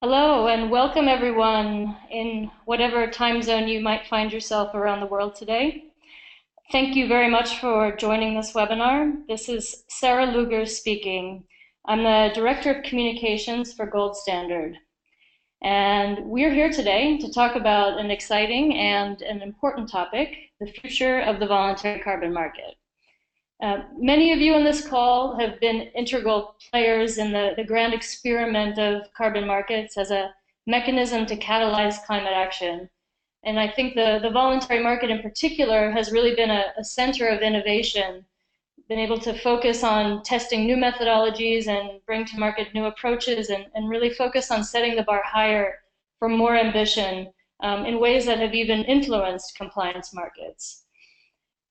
Hello and welcome everyone in whatever time zone you might find yourself around the world today. Thank you very much for joining this webinar. This is Sarah Luger speaking. I'm the Director of Communications for Gold Standard. And we're here today to talk about an exciting and an important topic, the future of the voluntary carbon market. Many of you on this call have been integral players in the grand experiment of carbon markets as a mechanism to catalyze climate action. And I think the voluntary market in particular has really been a center of innovation, been able to focus on testing new methodologies and bring to market new approaches and really focus on setting the bar higher for more ambition in ways that have even influenced compliance markets.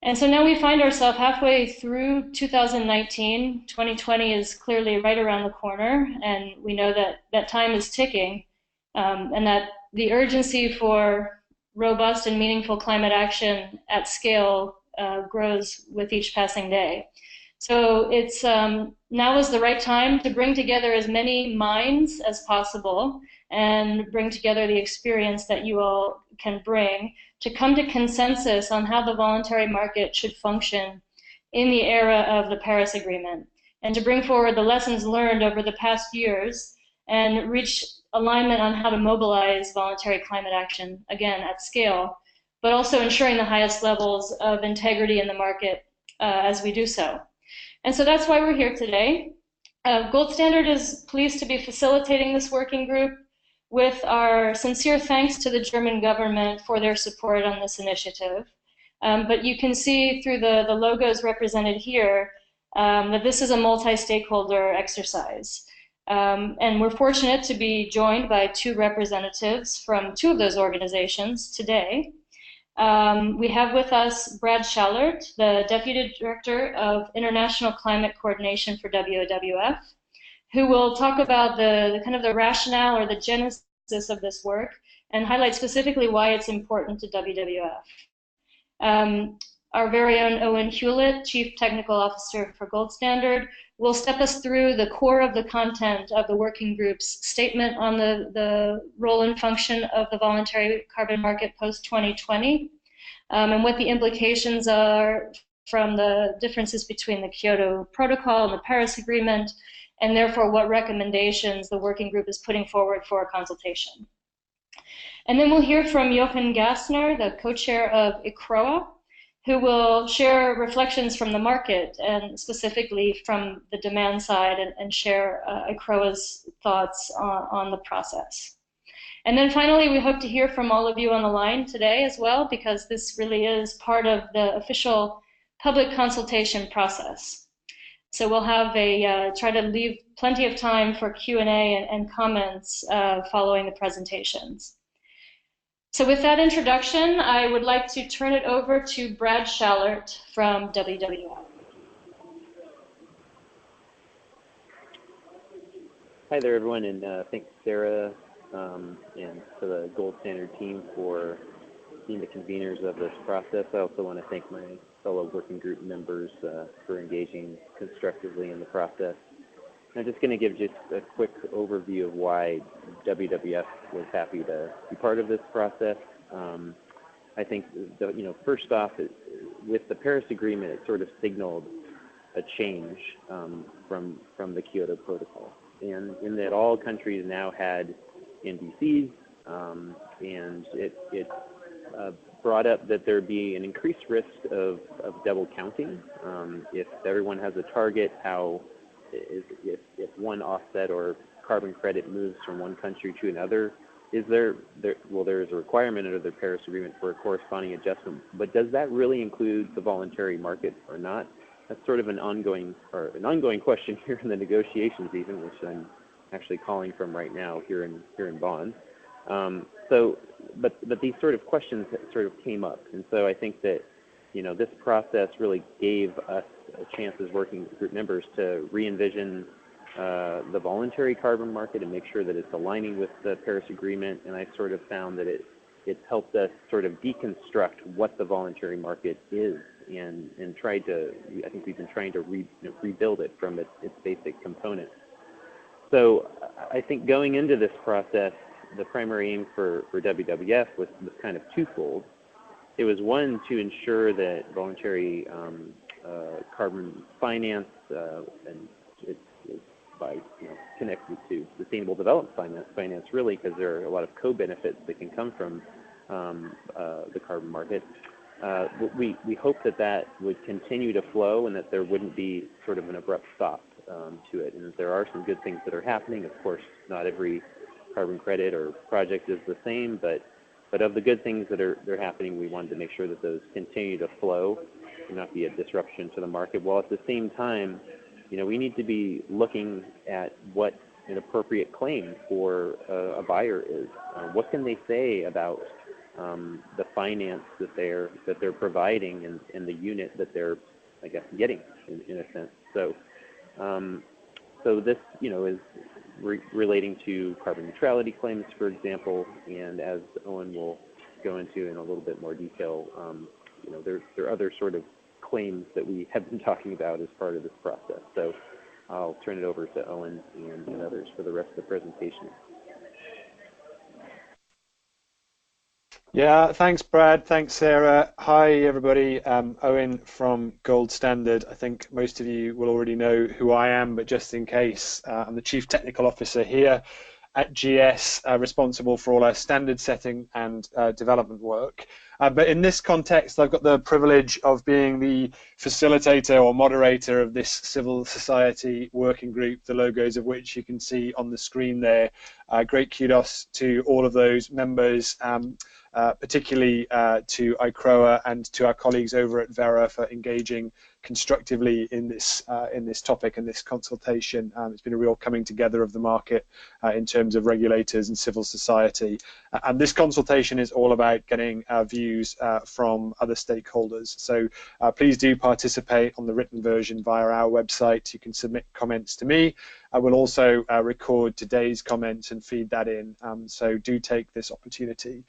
And so now we find ourselves halfway through 2019. 2020 is clearly right around the corner, and we know that time is ticking, and that the urgency for robust and meaningful climate action at scale grows with each passing day. So it's now is the right time to bring together as many minds as possible and bring together the experience that you all can bring to come to consensus on how the voluntary market should function in the era of the Paris Agreement, and to bring forward the lessons learned over the past years and reach alignment on how to mobilize voluntary climate action, again, at scale, but also ensuring the highest levels of integrity in the market as we do so. And so that's why we're here today. Gold Standard is pleased to be facilitating this working group, with our sincere thanks to the German government for their support on this initiative. But you can see through the logos represented here that this is a multi-stakeholder exercise. And we're fortunate to be joined by two representatives from two of those organizations today. We have with us Brad Schallert, the Deputy Director of International Climate Coordination for WWF, who will talk about the kind of the rationale or the genesis of this work and highlight specifically why it's important to WWF. Our very own Owen Hewlett, Chief Technical Officer for Gold Standard, will step us through the core of the content of the working group's statement on the role and function of the voluntary carbon market post-2020, and what the implications are from the differences between the Kyoto Protocol and the Paris Agreement, and therefore what recommendations the working group is putting forward for a consultation. And then we'll hear from Jochen Gassner, the co-chair of ICROA, who will share reflections from the market and specifically from the demand side and share ICROA's thoughts on the process. And then finally, we hope to hear from all of you on the line today as well, because this really is part of the official public consultation process. So we'll have try to leave plenty of time for Q&A and comments following the presentations. So with that introduction, I would like to turn it over to Brad Schallert from WWF. Hi there, everyone, and thanks, Sarah, and to the Gold Standard team for being the conveners of this process. I also want to thank my fellow working group members for engaging constructively in the process. I'm just going to give just a quick overview of why WWF was happy to be part of this process. I think, first off, with the Paris Agreement, it sort of signaled a change from the Kyoto Protocol, and in that all countries now had NDCs, and it brought up that there'd be an increased risk of double counting. If everyone has a target, if one offset or carbon credit moves from one country to another, there is a requirement under the Paris Agreement for a corresponding adjustment, but does that really include the voluntary market or not? That's sort of an ongoing question here in the negotiations, even, which I'm actually calling from right now here in Bonn. But these sort of questions sort of came up, and so I think that this process really gave us a chance as working group members to re-envision the voluntary carbon market and make sure that it's aligning with the Paris Agreement. And I sort of found that it's helped us sort of deconstruct what the voluntary market is and I think we've been trying to rebuild it from its basic components. So I think going into this process, the primary aim for WWF was kind of twofold. It was one, to ensure that voluntary carbon finance and it's by connected to sustainable development finance really, because there are a lot of co-benefits that can come from the carbon market. We hope that would continue to flow and that there wouldn't be sort of an abrupt stop to it, and that there are some good things that are happening. Of course, not every carbon credit or project is the same, but of the good things that are happening, we wanted to make sure that those continue to flow and not be a disruption to the market, while at the same time, we need to be looking at what an appropriate claim for a buyer is. What can they say about the finance that they're providing and the unit that they're, I guess, getting in a sense. So this, is relating to carbon neutrality claims, for example, and as Owen will go into in a little bit more detail, there are other sort of claims that we have been talking about as part of this process. So I'll turn it over to Owen and others for the rest of the presentation. Yeah, thanks, Brad. Thanks, Sarah. Hi, everybody. Owen from Gold Standard. I think most of you will already know who I am, but just in case, I'm the Chief Technical Officer here at GS, responsible for all our standard setting and development work. But in this context, I've got the privilege of being the facilitator or moderator of this civil society working group, the logos of which you can see on the screen there. Great kudos to all of those members, particularly to ICROA and to our colleagues over at Vera for engaging constructively in this topic and this consultation. It's been a real coming together of the market in terms of regulators and civil society. And this consultation is all about getting views from other stakeholders. So please do participate on the written version via our website. You can submit comments to me. I will also record today's comments and feed that in, so do take this opportunity.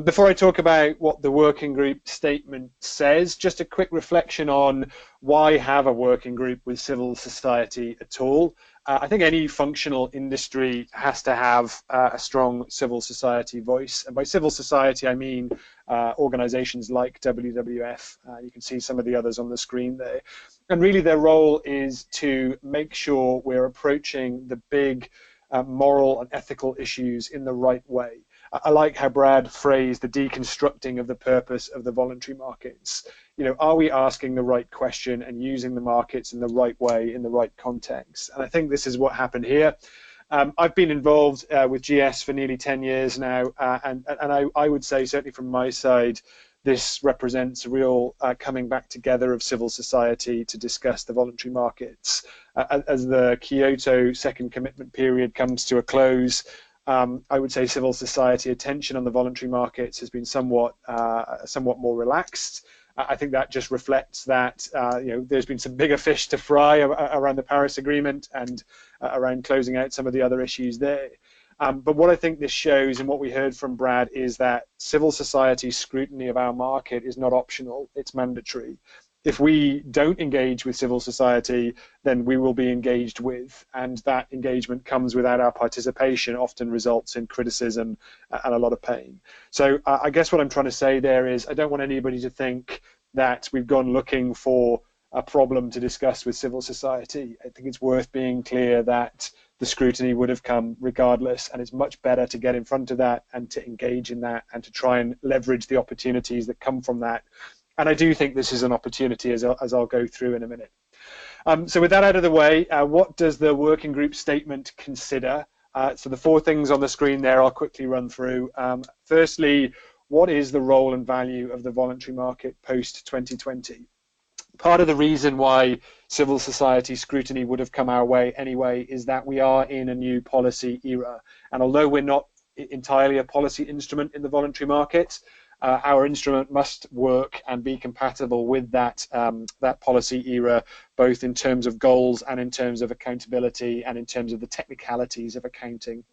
Before I talk about what the working group statement says, just a quick reflection on why have a working group with civil society at all. I think any functional industry has to have a strong civil society voice. And by civil society, I mean organizations like WWF. You can see some of the others on the screen there. And really their role is to make sure we're approaching the big moral and ethical issues in the right way. I like how Brad phrased the deconstructing of the purpose of the voluntary markets. Are we asking the right question and using the markets in the right way, in the right context? And I think this is what happened here. I've been involved with GS for nearly 10 years now, and I would say, certainly from my side, this represents a real coming back together of civil society to discuss the voluntary markets. As the Kyoto second commitment period comes to a close, I would say civil society attention on the voluntary markets has been somewhat more relaxed. I think that just reflects that there's been some bigger fish to fry around the Paris Agreement and around closing out some of the other issues there. But what I think this shows, and what we heard from Brad, is that civil society scrutiny of our market is not optional, it's mandatory. If we don't engage with civil society, then we will be engaged with, and that engagement comes without our participation, often results in criticism and a lot of pain. So I guess what I'm trying to say there is I don't want anybody to think that we've gone looking for a problem to discuss with civil society. I think it's worth being clear that the scrutiny would have come regardless, and it's much better to get in front of that and to engage in that and to try and leverage the opportunities that come from that. And I do think this is an opportunity, as I'll go through in a minute. So with that out of the way, what does the working group statement consider? So the 4 things on the screen there, I'll quickly run through. Firstly, what is the role and value of the voluntary market post-2020? Part of the reason why civil society scrutiny would have come our way anyway is that we are in a new policy era. And although we're not entirely a policy instrument in the voluntary market, our instrument must work and be compatible with that policy era, both in terms of goals and in terms of accountability and in terms of the technicalities of accounting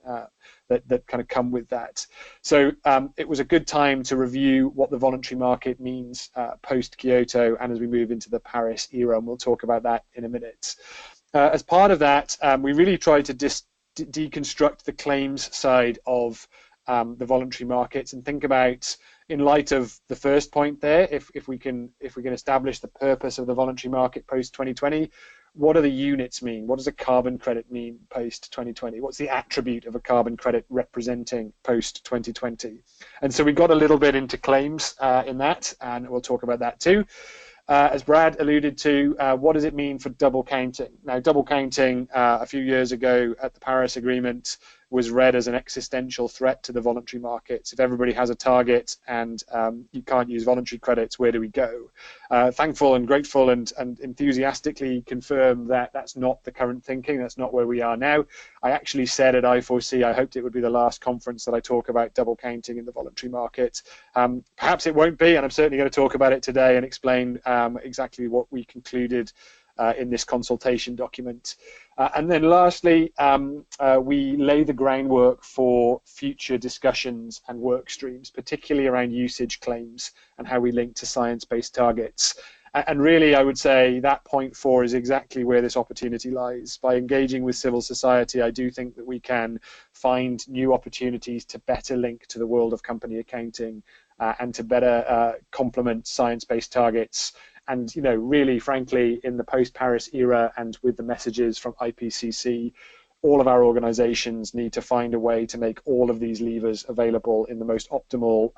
that kind of come with that. So it was a good time to review what the voluntary market means post-Kyoto and as we move into the Paris era, and we'll talk about that in a minute. As part of that, we really tried to deconstruct the claims side of the voluntary markets and think about, in light of the first point there, if we can establish the purpose of the voluntary market post 2020, what do the units mean? What does a carbon credit mean post 2020? What's the attribute of a carbon credit representing post 2020? And so we got a little bit into claims in that, and we'll talk about that too. As Brad alluded to, what does it mean for double counting? Now, double counting a few years ago at the Paris Agreement was read as an existential threat to the voluntary markets. If everybody has a target and you can't use voluntary credits, where do we go? Thankful and grateful and enthusiastically confirm that that's not the current thinking. That's not where we are now. I actually said at I4C I hoped it would be the last conference that I talk about double counting in the voluntary market. Perhaps it won't be, and I'm certainly going to talk about it today and explain exactly what we concluded in this consultation document. And then lastly, we lay the groundwork for future discussions and work streams, particularly around usage claims and how we link to science-based targets. And really, I would say that point 4 is exactly where this opportunity lies. By engaging with civil society, I do think that we can find new opportunities to better link to the world of company accounting and to better complement science-based targets. And, you know, really, frankly, in the post-Paris era and with the messages from IPCC, all of our organizations need to find a way to make all of these levers available in the most optimal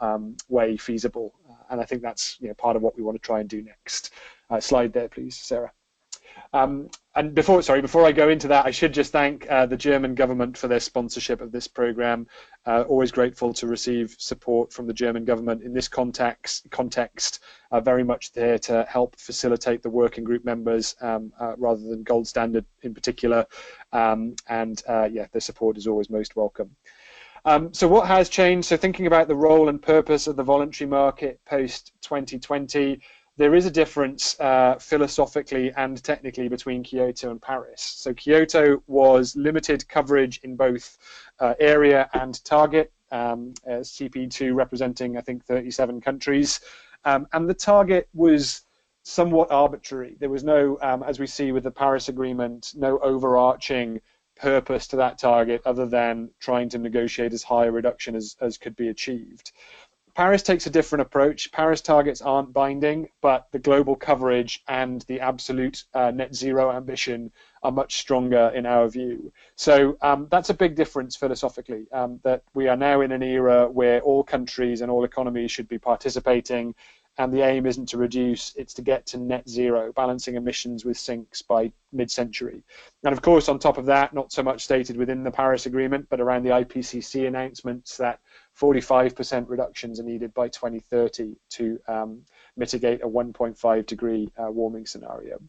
way feasible. And I think that's, you know, part of what we want to try and do next. Slide there, please, Sarah. And before I go into that, I should just thank the German government for their sponsorship of this program. Always grateful to receive support from the German government in this context. Very much there to help facilitate the working group members rather than Gold Standard in particular. Yeah, their support is always most welcome. So what has changed? So thinking about the role and purpose of the voluntary market post 2020. There is a difference philosophically and technically between Kyoto and Paris. So Kyoto was limited coverage in both area and target, CP2 representing, I think, 37 countries. And the target was somewhat arbitrary. There was no, as we see with the Paris Agreement, no overarching purpose to that target other than trying to negotiate as high a reduction as could be achieved. Paris takes a different approach. Paris targets aren't binding, but the global coverage and the absolute net zero ambition are much stronger in our view. So that's a big difference philosophically, that we are now in an era where all countries and all economies should be participating, and the aim isn't to reduce, it's to get to net zero, balancing emissions with sinks by mid-century. And of course, on top of that, not so much stated within the Paris Agreement, but around the IPCC announcements that 45% reductions are needed by 2030 to mitigate a 1.5 degree warming scenario.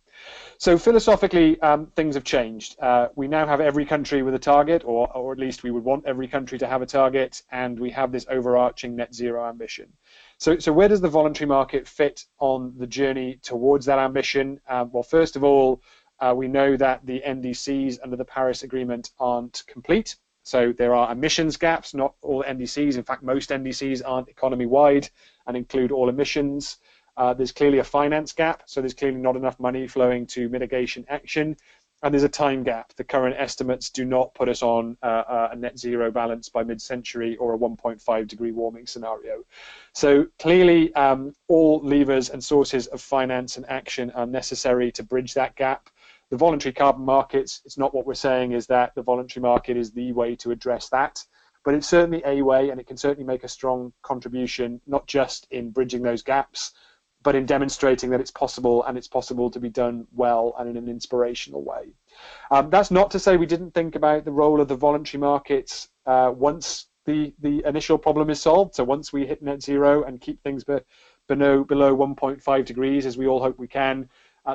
So philosophically, things have changed. We now have every country with a target, or at least we would want every country to have a target, and we have this overarching net zero ambition. So where does the voluntary market fit on the journey towards that ambition? Well, first of all, we know that the NDCs under the Paris Agreement aren't complete. So there are emissions gaps, not all NDCs. In fact, most NDCs aren't economy-wide and include all emissions. There's clearly a finance gap, so there's clearly not enough money flowing to mitigation action. And there's a time gap. The current estimates do not put us on a net zero balance by mid-century or a 1.5 degree warming scenario. So clearly, all levers and sources of finance and action are necessary to bridge that gap. The voluntary carbon markets, it's not what we're saying is that the voluntary market is the way to address that, but it's certainly a way, and it can certainly make a strong contribution, not just in bridging those gaps, but in demonstrating that it's possible, and it's possible to be done well and in an inspirational way. That's not to say we didn't think about the role of the voluntary markets once the initial problem is solved. So once we hit net zero and keep things below 1.5 degrees, as we all hope we can,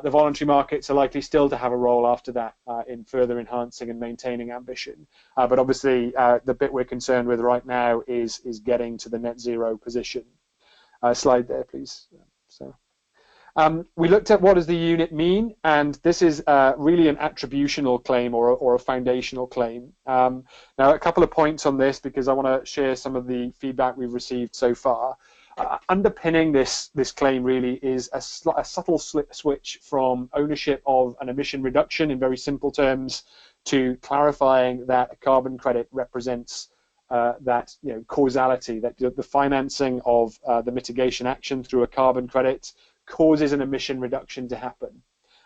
the voluntary markets are likely still to have a role after that in further enhancing and maintaining ambition. But obviously, the bit we're concerned with right now is getting to the net zero position. Slide there, please. So, we looked at what does the unit mean, and this is really an attributional claim or a foundational claim. Now, a couple of points on this because I want to share some of the feedback we've received so far. Underpinning this claim really is a subtle switch from ownership of an emission reduction in very simple terms to clarifying that a carbon credit represents that causality, that the financing of the mitigation action through a carbon credit causes an emission reduction to happen.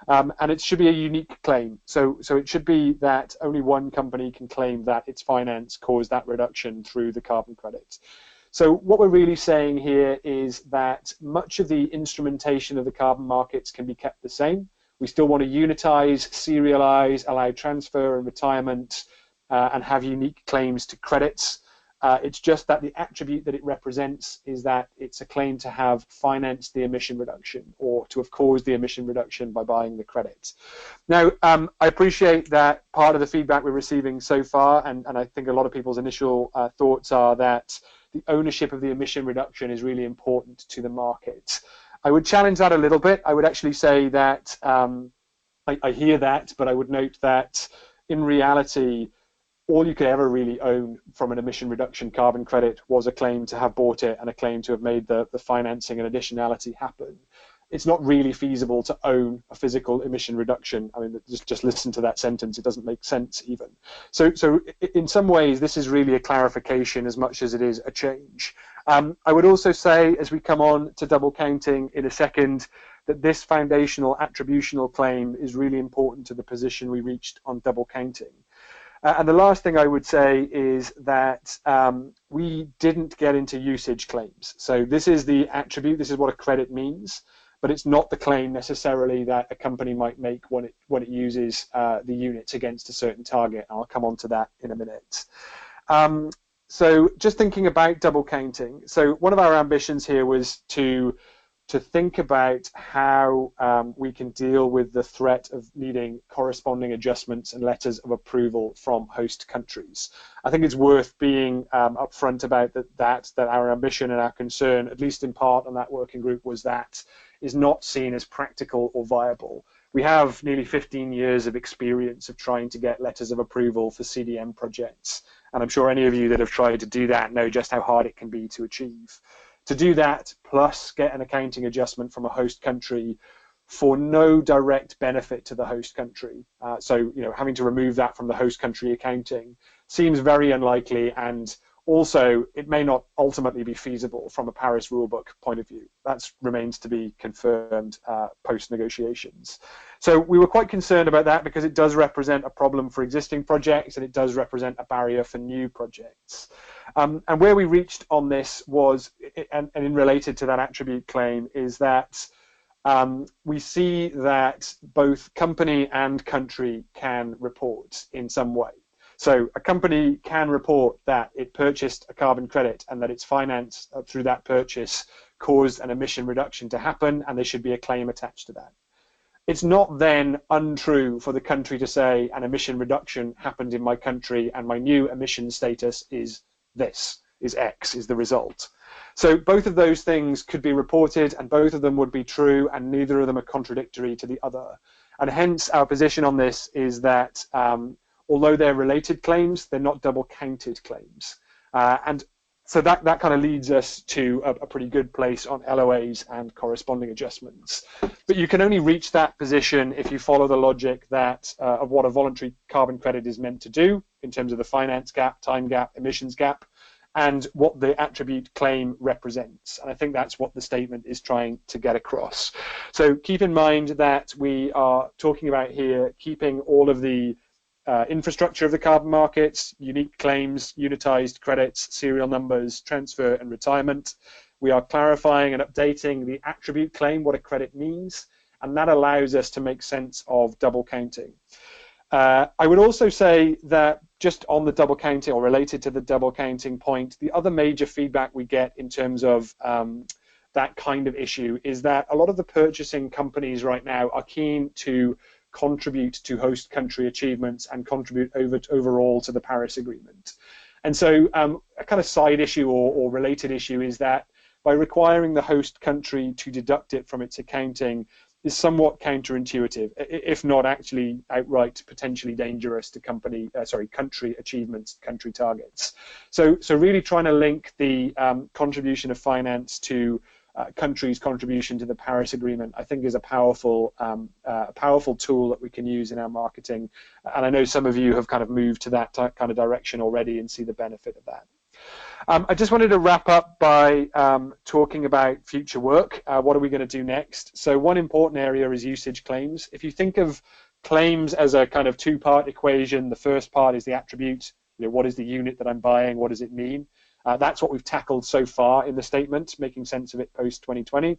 And it should be a unique claim. So it should be that only one company can claim that its finance caused that reduction through the carbon credit. So what we're really saying here is that much of the instrumentation of the carbon markets can be kept the same. We still want to unitize, serialize, allow transfer and retirement, and have unique claims to credits. It's just that the attribute that it represents is that it's a claim to have financed the emission reduction or to have caused the emission reduction by buying the credits. Now, I appreciate that part of the feedback we're receiving so far, and I think a lot of people's initial thoughts are that the ownership of the emission reduction is really important to the market. I would challenge that a little bit. I would actually say that I hear that, but I would note that in reality, all you could ever really own from an emission reduction carbon credit was a claim to have bought it and a claim to have made the financing and additionality happen. It's not really feasible to own a physical emission reduction. I mean, just listen to that sentence. It doesn't make sense even. So in some ways, this is really a clarification as much as it is a change. I would also say, as we come on to double counting in a second, that this foundational attributional claim is really important to the position we reached on double counting. And the last thing I would say is that we didn't get into usage claims. So this is the attribute, this is what a credit means, but it's not the claim necessarily that a company might make when it uses the units against a certain target. I'll come on to that in a minute. So just thinking about double counting. So one of our ambitions here was to think about how we can deal with the threat of needing corresponding adjustments and letters of approval from host countries. I think it's worth being upfront about that our ambition and our concern, at least in part on that working group, was that is not seen as practical or viable. We have nearly 15 years of experience of trying to get letters of approval for CDM projects, and I'm sure any of you that have tried to do that know just how hard it can be to achieve. To do that, plus get an accounting adjustment from a host country for no direct benefit to the host country. So, having to remove that from the host country accounting seems very unlikely, and also it may not ultimately be feasible from a Paris rulebook point of view. That remains to be confirmed post-negotiations. So we were quite concerned about that because it does represent a problem for existing projects and it does represent a barrier for new projects. And where we reached on this was, and in related to that attribute claim, is that we see that both company and country can report in some way. So a company can report that it purchased a carbon credit and that its finance through that purchase caused an emission reduction to happen, and there should be a claim attached to that. It's not then untrue for the country to say an emission reduction happened in my country and my new emission status is this, is X, is the result. So both of those things could be reported and both of them would be true, and neither of them are contradictory to the other. And hence our position on this is that although they're related claims, they're not double counted claims. And so that kind of leads us to a pretty good place on LOAs and corresponding adjustments. But you can only reach that position if you follow the logic that of what a voluntary carbon credit is meant to do in terms of the finance gap, time gap, emissions gap, and what the attribute claim represents. And I think that's what the statement is trying to get across. So keep in mind that we are talking about here keeping all of the infrastructure of the carbon markets, unique claims, unitized credits, serial numbers, transfer and retirement. We are clarifying and updating the attribute claim, what a credit means, and that allows us to make sense of double counting. I would also say that just on the double counting or related to the double counting point, the other major feedback we get in terms of that kind of issue is that a lot of the purchasing companies right now are keen to contribute to host country achievements and contribute overall to the Paris Agreement. And so a kind of side issue or related issue is that by requiring the host country to deduct it from its accounting is somewhat counterintuitive, if not actually outright potentially dangerous to country achievements, country targets. So really trying to link the contribution of finance to countries' contribution to the Paris Agreement, I think is a powerful tool that we can use in our marketing. And I know some of you have kind of moved to that kind of direction already and see the benefit of that. I just wanted to wrap up by talking about future work. What are we going to do next? So one important area is usage claims. If you think of claims as a kind of two-part equation, the first part is the attribute. What is the unit that I'm buying? What does it mean? That's what we've tackled so far in the statement, making sense of it post-2020.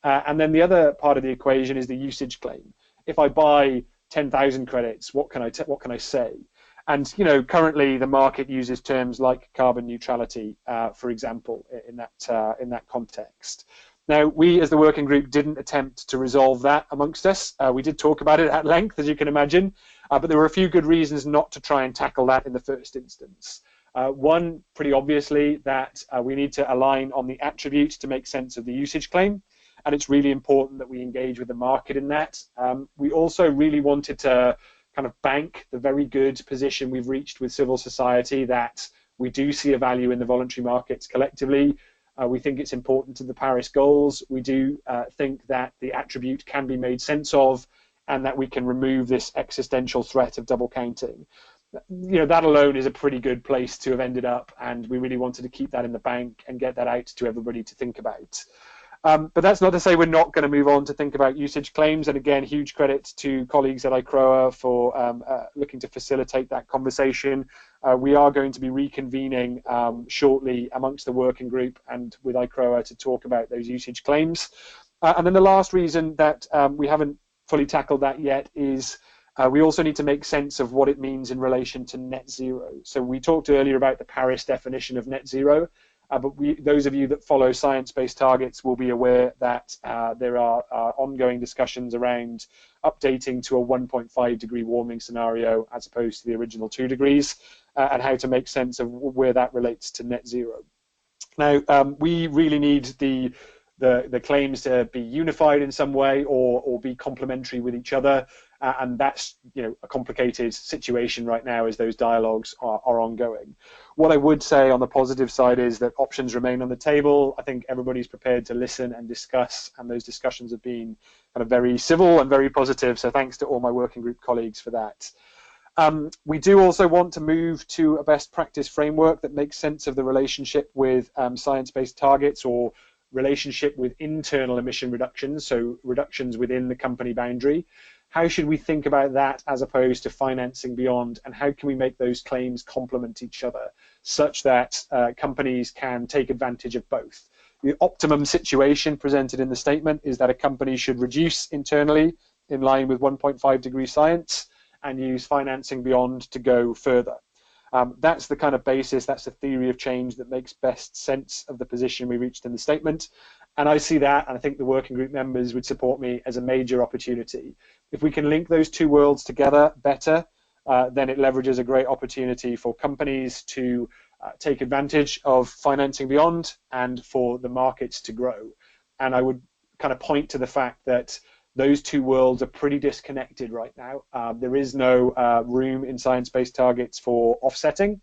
And then the other part of the equation is the usage claim. If I buy 10,000 credits, what can I say? And currently the market uses terms like carbon neutrality, for example, in that context. Now, we as the working group didn't attempt to resolve that amongst us. We did talk about it at length, as you can imagine, but there were a few good reasons not to try and tackle that in the first instance. One, pretty obviously, that we need to align on the attribute to make sense of the usage claim, and it's really important that we engage with the market in that. We also really wanted to kind of bank the very good position we've reached with civil society that we do see a value in the voluntary markets collectively. We think it's important to the Paris goals. We do think that the attribute can be made sense of and that we can remove this existential threat of double counting. That alone is a pretty good place to have ended up, and we really wanted to keep that in the bank and get that out to everybody to think about. But that's not to say we're not going to move on to think about usage claims. And again, huge credit to colleagues at ICROA for looking to facilitate that conversation. We are going to be reconvening shortly amongst the working group and with ICROA to talk about those usage claims. And then the last reason that we haven't fully tackled that yet is we also need to make sense of what it means in relation to net zero. So we talked earlier about the Paris definition of net zero. But those of you that follow science-based targets will be aware that there are ongoing discussions around updating to a 1.5 degree warming scenario as opposed to the original 2 degrees, and how to make sense of where that relates to net zero. Now, we really need the claims to be unified in some way or be complementary with each other, and that's a complicated situation right now as those dialogues are ongoing. What I would say on the positive side is that options remain on the table. I think everybody's prepared to listen and discuss, and those discussions have been kind of very civil and very positive, so thanks to all my working group colleagues for that. We do also want to move to a best practice framework that makes sense of the relationship with science-based targets or relationship with internal emission reductions, so reductions within the company boundary. How should we think about that as opposed to financing beyond, and how can we make those claims complement each other such that companies can take advantage of both? The optimum situation presented in the statement is that a company should reduce internally in line with 1.5 degree science and use financing beyond to go further. That's the kind of basis, that's the theory of change that makes best sense of the position we reached in the statement. And I see that, and I think the working group members would support me, as a major opportunity. If we can link those two worlds together better, then it leverages a great opportunity for companies to take advantage of financing beyond and for the markets to grow. And I would kind of point to the fact that those two worlds are pretty disconnected right now. There is no room in science-based targets for offsetting.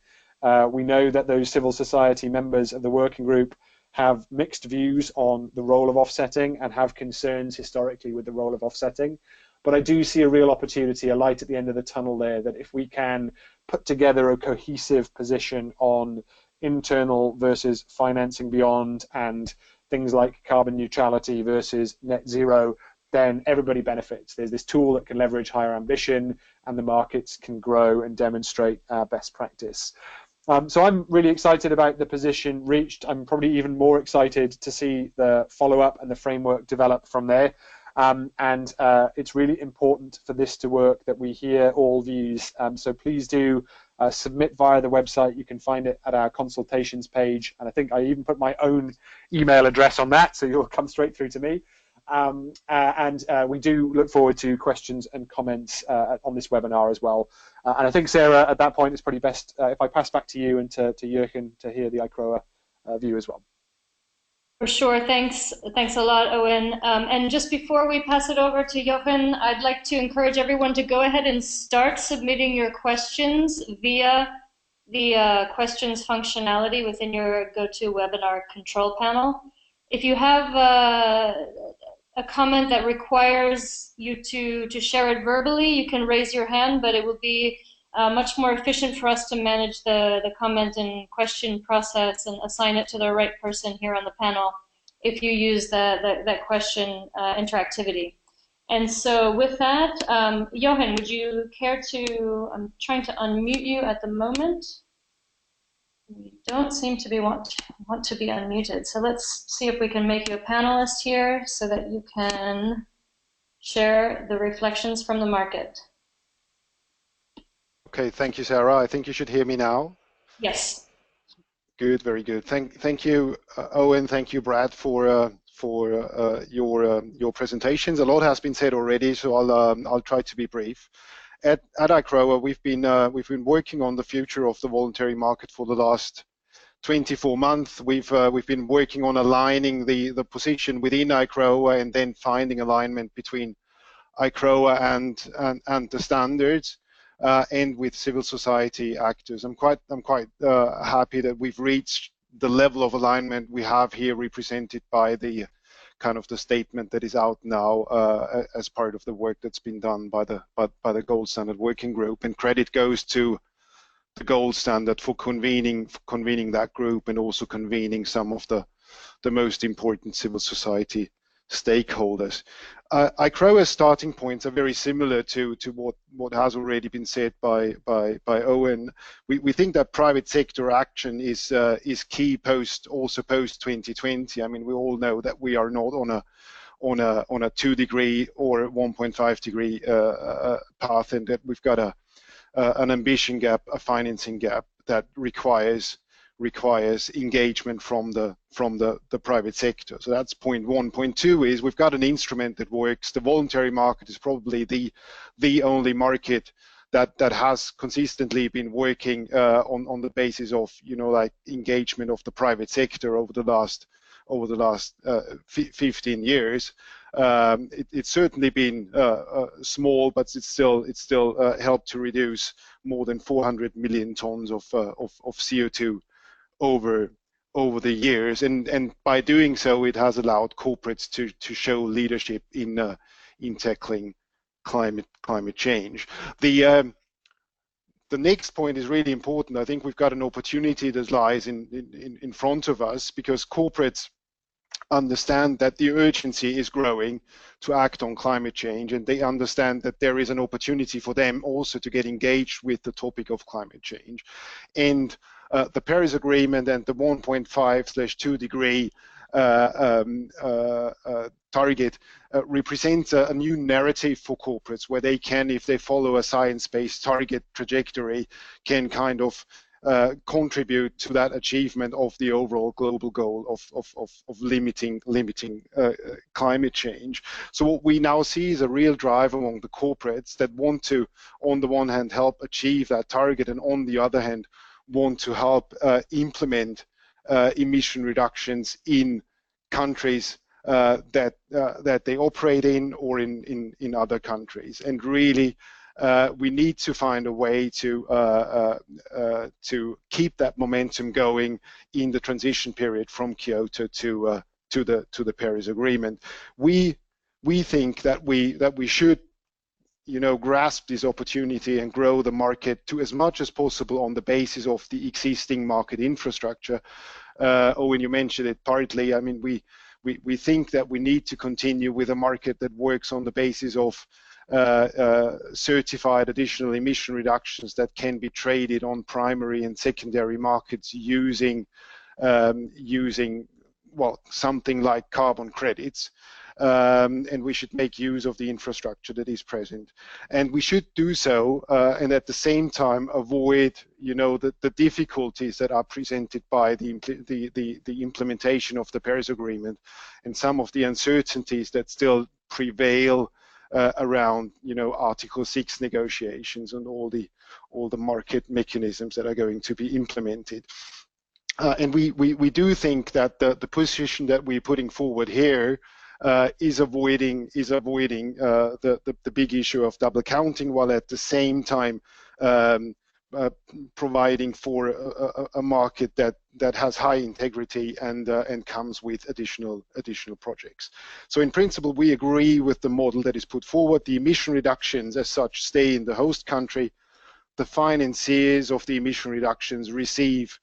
We know that those civil society members of the working group have mixed views on the role of offsetting and have concerns historically with the role of offsetting. But I do see a real opportunity, a light at the end of the tunnel there, that if we can put together a cohesive position on internal versus financing beyond and things like carbon neutrality versus net zero, then everybody benefits. There's this tool that can leverage higher ambition and the markets can grow and demonstrate best practice. So I'm really excited about the position reached. I'm probably even more excited to see the follow-up and the framework develop from there. It's really important for this to work that we hear all views. So please do submit via the website. You can find it at our consultations page. And I think I even put my own email address on that, so you'll come straight through to me. We do look forward to questions and comments on this webinar as well. And I think, Sarah, at that point, it's probably best if I pass back to you and to Jürgen to hear the ICROA view as well. For sure. Thanks a lot, Owen. And just before we pass it over to Jochen, I'd like to encourage everyone to go ahead and start submitting your questions via the questions functionality within your GoToWebinar control panel. If you have a comment that requires you to share it verbally, you can raise your hand, but it will be much more efficient for us to manage the comment and question process and assign it to the right person here on the panel if you use that question interactivity. And so with that, Johan, would you care to, I'm trying to unmute you at the moment. You don't seem to want to be unmuted. So let's see if we can make you a panelist here so that you can share the reflections from the market. Okay, thank you, Sarah. I think you should hear me now. Yes. Good, very good. Thank you, Owen. Thank you, Brad, for your presentations. A lot has been said already, so I'll try to be brief. At ICROA, we've been working on the future of the voluntary market for the last 24 months. We've been working on aligning the position within ICROA and then finding alignment between ICROA and the standards. And with civil society actors. I'm quite happy that we've reached the level of alignment we have here, represented by the kind of the statement that is out now as part of the work that's been done by the Gold Standard Working Group. And credit goes to the Gold Standard for convening that group and also convening some of the most important civil society stakeholders. ICROA's starting points are very similar to what has already been said by Owen. We think that private sector action is key post 2020. I mean, we all know that we are not on a 2-degree or 1.5-degree path, and that we've got an ambition gap, a financing gap that requires engagement from the private sector. So that's point one. Point two is we've got an instrument that works. The voluntary market is probably the only market that has consistently been working on the basis of, you know, like engagement of the private sector over the last 15 years. It's certainly been small, but it's still helped to reduce more than 400 million tons of CO2 over the years, and by doing so, it has allowed corporates to show leadership in tackling climate change. The next point is really important. I think we've got an opportunity that lies in front of us, because corporates understand that the urgency is growing to act on climate change, and they understand that there is an opportunity for them also to get engaged with the topic of climate change. And the Paris Agreement and the 1.5/2 degree target represents a new narrative for corporates, where they can, if they follow a science-based target trajectory, can kind of contribute to that achievement of the overall global goal of limiting climate change. So what we now see is a real drive among the corporates that want to, on the one hand, help achieve that target, and on the other hand, want to help implement emission reductions in countries that they operate in, or in other countries. And really, we need to find a way to keep that momentum going in the transition period from Kyoto to the Paris Agreement. We think that we should, you know, grasp this opportunity and grow the market to as much as possible on the basis of the existing market infrastructure. Owen, you mentioned it partly. I mean, we think that we need to continue with a market that works on the basis of certified additional emission reductions that can be traded on primary and secondary markets using well, something like carbon credits. And we should make use of the infrastructure that is present, and we should do so, and at the same time avoid, you know, the difficulties that are presented by the implementation of the Paris Agreement, and some of the uncertainties that still prevail around, you know, Article 6 negotiations and all the market mechanisms that are going to be implemented. And we do think that the position that we're putting forward here is avoiding the big issue of double counting, while at the same time providing for a market that has high integrity and comes with additional projects. So in principle, we agree with the model that is put forward. The emission reductions as such stay in the host country. The financiers of the emission reductions receive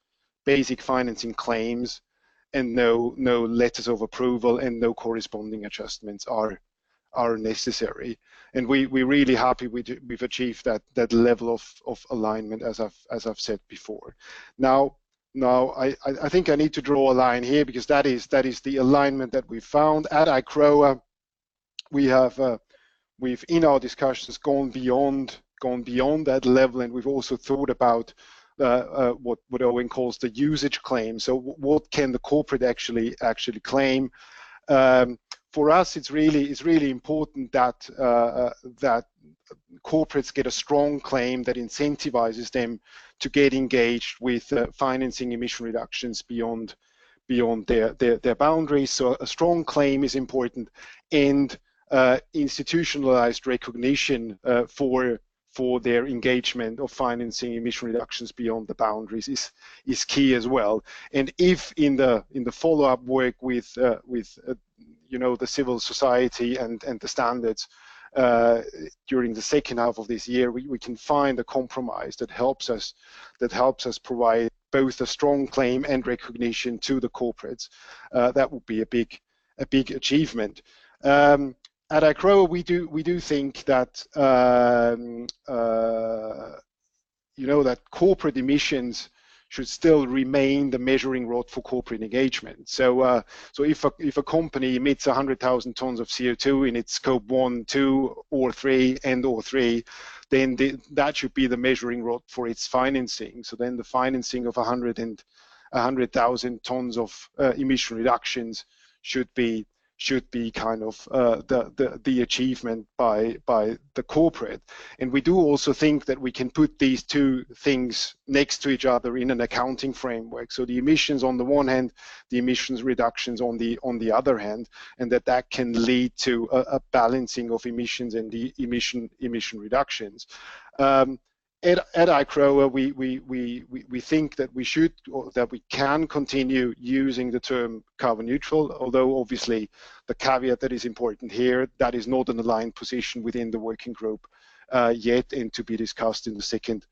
basic financing claims, and no letters of approval and no corresponding adjustments are necessary. And we're really happy we've achieved that level of alignment, as I've said before. Now I think I need to draw a line here, because that is the alignment that we found at ICROA. We've in our discussions gone beyond that level, and we've also thought about what Owen calls the usage claim. So what can the corporate actually claim? For us, it's really important that that corporates get a strong claim that incentivizes them to get engaged with financing emission reductions beyond their boundaries. So a strong claim is important, and institutionalized recognition for their engagement of financing emission reductions beyond the boundaries is key as well. And if in the follow-up work with the civil society and the standards during the second half of this year, we can find a compromise that helps us provide both a strong claim and recognition to the corporates. That would be a big achievement. At ICROA, we do think that that corporate emissions should still remain the measuring rod for corporate engagement. So if a company emits 100,000 tons of CO2 in its scope 1, 2, or 3, then that should be the measuring rod for its financing. So then the financing of 100,000 tons of emission reductions should be kind of the achievement by the corporate. And we do also think that we can put these two things next to each other in an accounting framework. So the emissions on the one hand, the emissions reductions on the other hand, and that can lead to a balancing of emissions and the emission reductions. At ICROA, we think that we should, or that we can continue using the term carbon neutral, although obviously the caveat that is important here, that is not an aligned position within the working group yet, and to be discussed in the second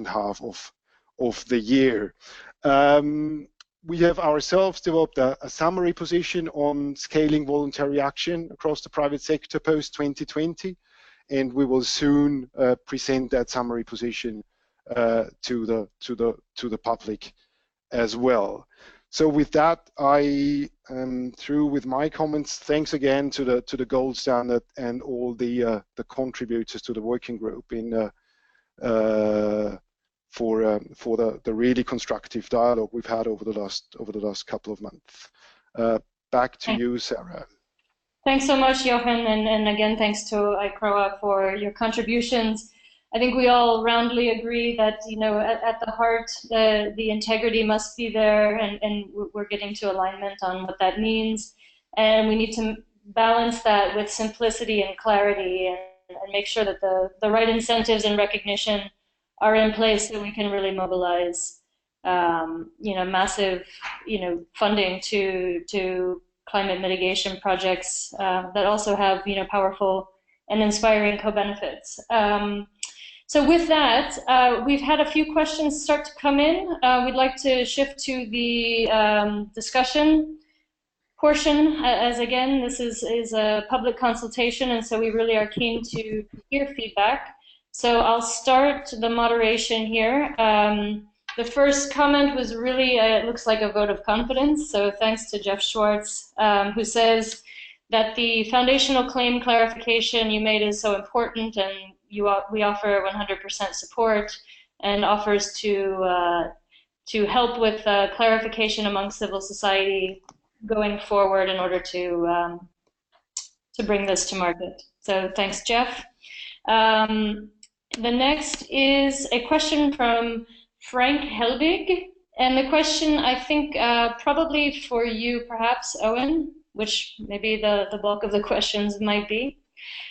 half of the year. We have ourselves developed a summary position on scaling voluntary action across the private sector post 2020. And we will soon present that summary position to the public as well. So with that, I am through with my comments. Thanks again to the Gold Standard and all the contributors to the working group for the really constructive dialogue we've had over the last couple of months. Back to you, Sarah. Thanks so much, Jochen, and again, thanks to ICROA for your contributions. I think we all roundly agree that, at the heart, the integrity must be there, and we're getting to alignment on what that means. And we need to balance that with simplicity and clarity, and make sure that the right incentives and recognition are in place so we can really mobilize, massive, funding to climate mitigation projects that also have, powerful and inspiring co-benefits. So with that, we've had a few questions start to come in. We'd like to shift to the discussion portion, as again, this is a public consultation, and so we really are keen to hear feedback. So I'll start the moderation here. The first comment was really, it looks like a vote of confidence, so thanks to Jeff Schwartz, who says that the foundational claim clarification you made is so important, and we offer 100% support, and offers to help with clarification among civil society going forward in order to bring this to market. So thanks, Jeff. The next is a question from Frank Helbig, and the question, I think, probably for you, perhaps, Owen, which maybe the bulk of the questions might be.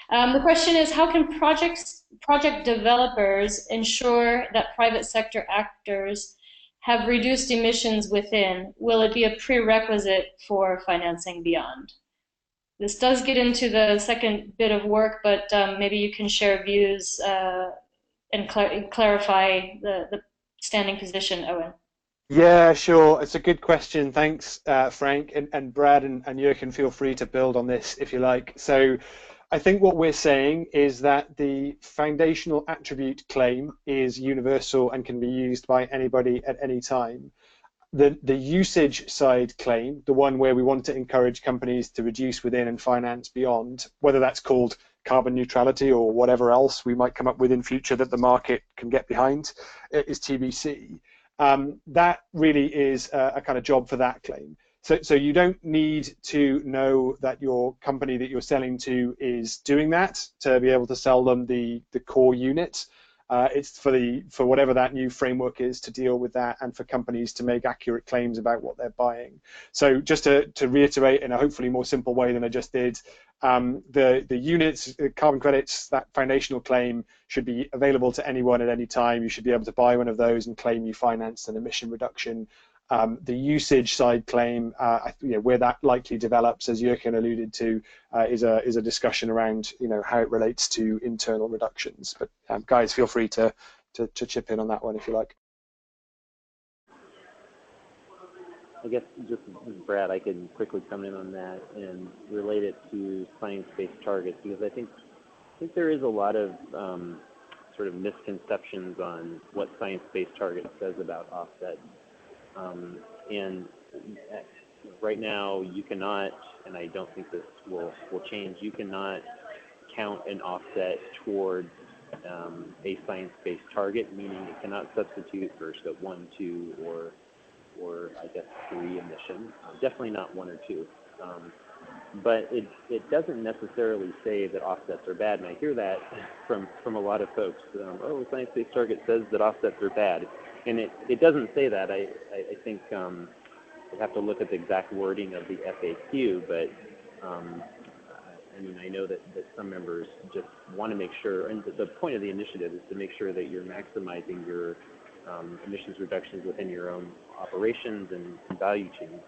The question is, how can project developers ensure that private sector actors have reduced emissions within? Will it be a prerequisite for financing beyond? This does get into the second bit of work, but maybe you can share views and clarify the standing position, Owen. Yeah, sure. It's a good question. Thanks, Frank. And Brad and Jürgen, feel free to build on this if you like. So I think what we're saying is that the foundational attribute claim is universal and can be used by anybody at any time. The usage side claim, the one where we want to encourage companies to reduce within and finance beyond, whether that's called carbon neutrality or whatever else we might come up with in future that the market can get behind, is TBC. That really is a kind of job for that claim. So you don't need to know that your company that you're selling to is doing that to be able to sell them the core unit. It's for whatever that new framework is to deal with that, and for companies to make accurate claims about what they're buying. So just to reiterate in a hopefully more simple way than I just did, the units, the carbon credits, that foundational claim should be available to anyone at any time. You should be able to buy one of those and claim you financed an emission reduction. The usage side claim, where that likely develops, as Jürgen alluded to, is a discussion around how it relates to internal reductions. But guys, feel free to chip in on that one if you like. I guess just Brad, I can quickly come in on that and relate it to science-based targets, because I think there is a lot of sort of misconceptions on what science-based target says about offsets. And right now you cannot, and I don't think this will change, you cannot count an offset towards a science-based target, meaning it cannot substitute for scope 1, 2, or I guess 3 emissions, definitely not 1 or 2. But it doesn't necessarily say that offsets are bad, and I hear that from a lot of folks. Oh, science-based target says that offsets are bad. And it doesn't say that. I think I have to look at the exact wording of the FAQ, but I mean, I know that some members just want to make sure, and the point of the initiative is to make sure that you're maximizing your emissions reductions within your own operations and value chains,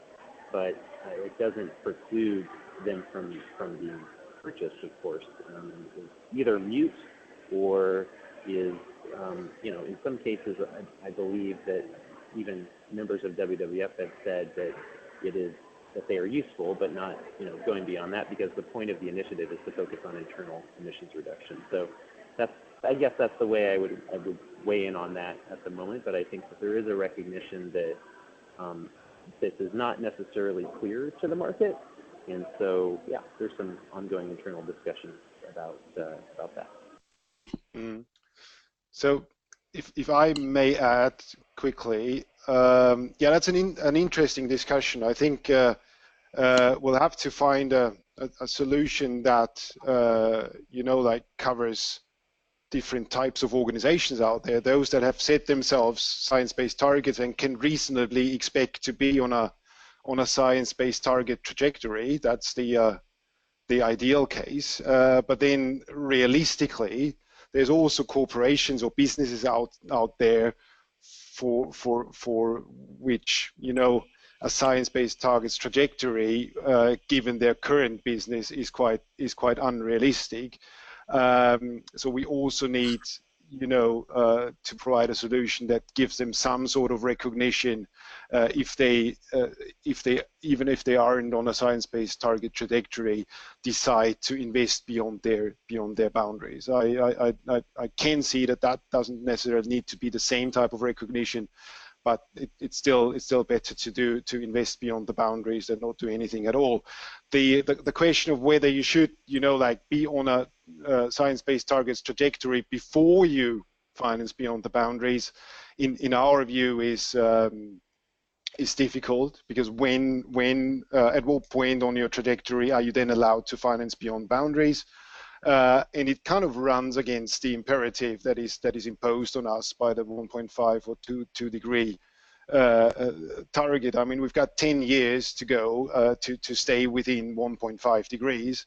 but it doesn't preclude them from being purchased, of course. It's either mute or is, in some cases, I believe that even members of WWF have said that that they are useful, but not, going beyond that, because the point of the initiative is to focus on internal emissions reduction. So I guess that's the way I would weigh in on that at the moment. But I think that there is a recognition that this is not necessarily clear to the market, and so yeah, there's some ongoing internal discussions about that. Mm. So, if I may add quickly, yeah, that's an interesting discussion. I think we'll have to find a solution that covers different types of organizations out there. Those that have set themselves science-based targets and can reasonably expect to be on a science-based target trajectory. That's the ideal case. But then realistically, there's also corporations or businesses out there for which a science-based targets trajectory, given their current business, is quite unrealistic. So we also need to provide a solution that gives them some sort of recognition even if they aren't on a science-based target trajectory, decide to invest beyond their boundaries. I can see that doesn't necessarily need to be the same type of recognition, but it's still better to invest beyond the boundaries than not do anything at all. The question of whether you should be on a science-based targets trajectory before you finance beyond the boundaries, in our view, is difficult, because when at what point on your trajectory are you then allowed to finance beyond boundaries? And it kind of runs against the imperative that is imposed on us by the 1.5 or 2 degree target. I mean, we've got 10 years to go to stay within 1.5 degrees,